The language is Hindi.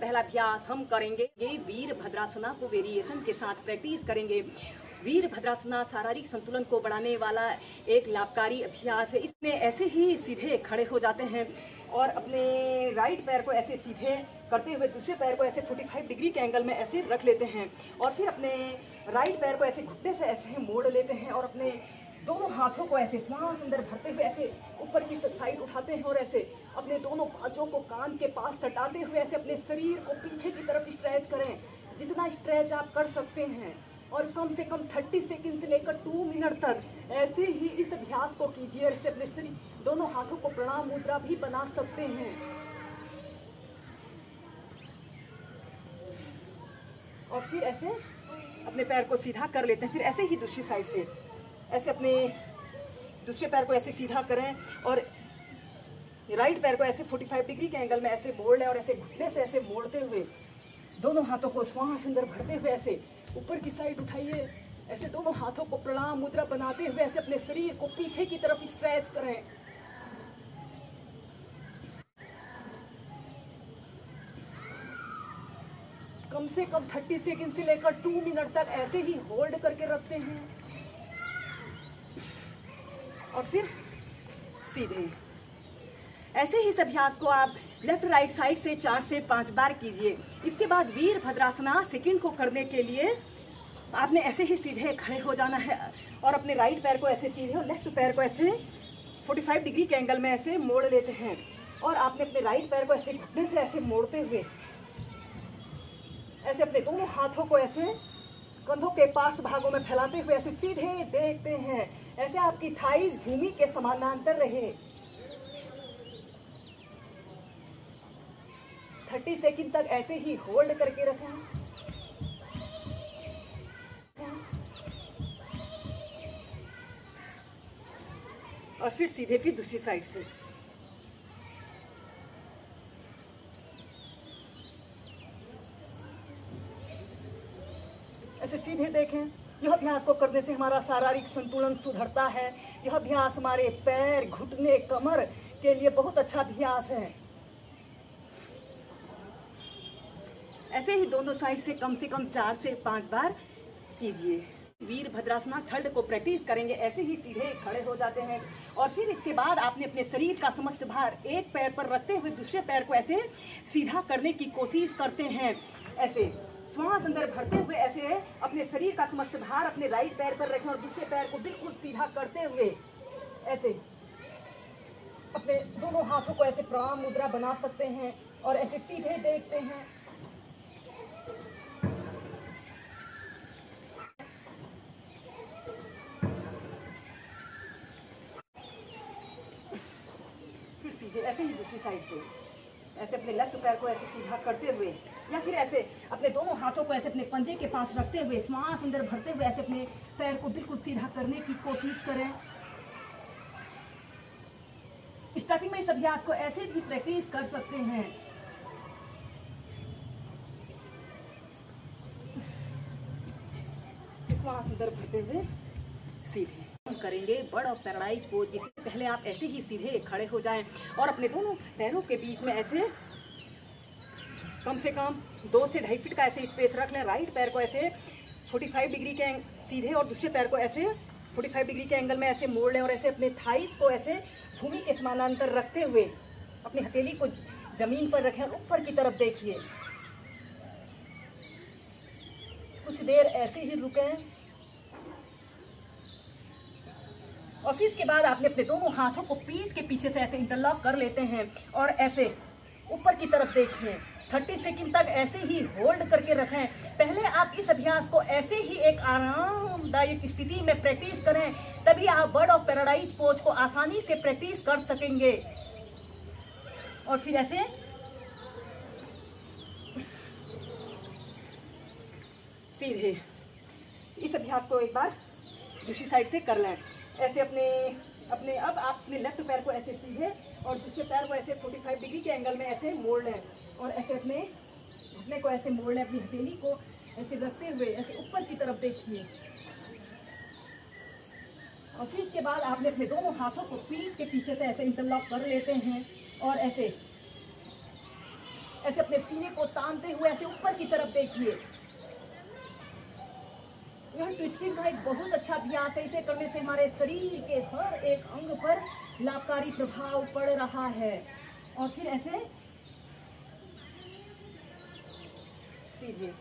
पहला अभ्यास हम करेंगे ये वीरभद्रासना को वेरिएशन के साथ प्रैक्टिस करेंगे। वीरभद्रासना शारीरिक संतुलन को बढ़ाने वाला एक लाभकारी अभ्यास है। इसमें ऐसे ही सीधे खड़े हो जाते हैं और अपने राइट पैर को ऐसे सीधे करते हुए दूसरे पैर को ऐसे 45 डिग्री के एंगल में ऐसे रख लेते हैं और फिर अपने राइट पैर को ऐसे घुटने से ऐसे मोड़ लेते हैं और अपने दोनों हाथों को ऐसे सांस अंदर भरते हुए ऐसे ऊपर की साइड उठाते हैं और ऐसे अपने दोनों बाजों को कान के पास सटाते हुए ऐसे अपने शरीर को पीछे की तरफ स्ट्रेच करें, जितना स्ट्रेच आप कर सकते हैं। और कम से कम 30 सेकंड से लेकर 2 मिनट तक ऐसे ही इस अभ्यास को कीजिए। इससे अपने शरीर दोनों हाथों को प्रणाम मुद्रा भी बना सकते हैं। और फिर ऐसे अपने पैर को सीधा कर लेते हैं। फिर ऐसे ही दूसरी साइड से ऐसे अपने दूसरे पैर को ऐसे सीधा करें और राइट पैर को ऐसे 45 डिग्री के एंगल में ऐसे मोड़ लें और ऐसे घुटने से ऐसे मोड़ते हुए दोनों हाथों को श्वास अंदर भरते हुए ऐसे ऊपर की साइड उठाइए। ऐसे दोनों हाथों को प्रणाम मुद्रा बनाते हुए ऐसे अपने शरीर को पीछे की तरफ स्ट्रेच करें। कम से कम 30 सेकंड से लेकर 2 मिनट तक ऐसे ही होल्ड करके रखते हैं और फिर सीधे। ऐसे ही इस अभ्यास को आप लेफ्ट राइट साइड से 4 से 5 बार कीजिए। इसके बाद वीरभद्रासना सेकंड को करने के लिए आपने ऐसे ही सीधे खड़े हो जाना है और अपने राइट पैर को ऐसे सीधे और लेफ्ट पैर को ऐसे 45 डिग्री के एंगल में ऐसे मोड़ लेते हैं और आपने अपने राइट पैर को ऐसे घुटने से ऐसे मोड़ते हुए ऐसे अपने दोनों हाथों को ऐसे कंधों के पास भागों में फैलाते हुए ऐसे सीधे देखते हैं। ऐसे आपकी थाईज भूमि के समानांतर रहे। 30 सेकंड तक ऐसे ही होल्ड करके रखें और फिर सीधे फिर दूसरी साइड से। ऐसे सीधे देखें। यह अभ्यास को करने से हमारा शारीरिक संतुलन सुधरता है। यह अभ्यास हमारे पैर, घुटने, कमर के लिए बहुत अच्छा अभ्यास है। ऐसे ही दोनों साइड से कम 4 से 5 बार कीजिए। वीरभद्रासना थर्ड को प्रैक्टिस करेंगे। ऐसे ही सीधे खड़े हो जाते हैं और फिर इसके बाद आपने अपने शरीर का समस्त भार एक पैर पर रखते हुए दूसरे पैर को ऐसे सीधा करने की कोशिश करते हैं। ऐसे श्वास अंदर भरते हुए ऐसे अपने शरीर का समस्त भार अपने राइट पैर पर रखें और दूसरे पैर को बिल्कुल सीधा करते हुए ऐसे अपने दोनों हाथों को ऐसे प्रणाम मुद्रा बना सकते हैं और ऐसे सीधे देखते हैं। फिर सीधे ऐसे ही दूसरी साइड से ऐसे अपने लेफ्ट पैर को ऐसे सीधा करते हुए या फिर ऐसे अपने दोनों हाथों को ऐसे अपने पंजे के पास रखते हुए श्वास अंदर भरते हुए ऐसे अपने पैर को बिल्कुल सीधा करने की कोशिश करें। स्टार्टिंग में इस अभ्यास को ऐसे भी प्रैक्टिस कर सकते हैं। श्वास अंदर भरते हुए सीधे हम करेंगे बर्ड ऑफ पैराडाइज पोज। जिससे पहले आप ऐसे ही सीधे खड़े हो जाएं और अपने दोनों पैरों के बीच में ऐसे कम से कम 2 से 2.5 फीट का ऐसे स्पेस रख लें। राइट पैर को ऐसे 45 डिग्री के सीधे और दूसरे पैर को ऐसे 45 डिग्री के एंगल में ऐसे मोड़ लें और ऐसे अपने थाइस को ऐसे भूमि के समानांतर रखते हुए अपनी हथेली को जमीन पर रखें और ऊपर की तरफ देखिए। कुछ देर ऐसे ही रुकें और फिर इसके बाद आपने अपने दोनों हाथों को पीठ के पीछे से ऐसे इंटरलॉक कर लेते हैं और ऐसे ऊपर की तरफ देखिए। 30 सेकंड तक ऐसे ही होल्ड करके रखें। पहले आप इस अभ्यास को ऐसे ही एक आरामदायक स्थिति में प्रैक्टिस करें, तभी आप बर्ड ऑफ पैराडाइज पोज को आसानी से प्रैक्टिस कर सकेंगे। और फिर ऐसे सीधे इस अभ्यास को एक बार दूसरी साइड से कर लें। ऐसे अपने अब आप अपने लेफ्ट पैर को ऐसे सीधे और दूसरे पैर को ऐसे 45 डिग्री के एंगल में ऐसे मोड़ लें और ऐसे अपने घुटने को ऐसे मोड़ लें। अपनी हथेली को ऐसे रखते हुए ऐसे ऊपर की तरफ देखिए और फिर इसके बाद आपने अपने दोनों हाथों को पीठ के पीछे से ऐसे इंटरलॉक कर लेते हैं और ऐसे ऐसे अपने सीने को तानते हुए ऐसे ऊपर की तरफ देखिए। यह ट्विस्टिंग का एक बहुत अच्छा अभ्यास है। इसे करने से हमारे शरीर के हर एक अंग पर लाभकारी प्रभाव पड़ रहा है। और फिर ऐसे सीधे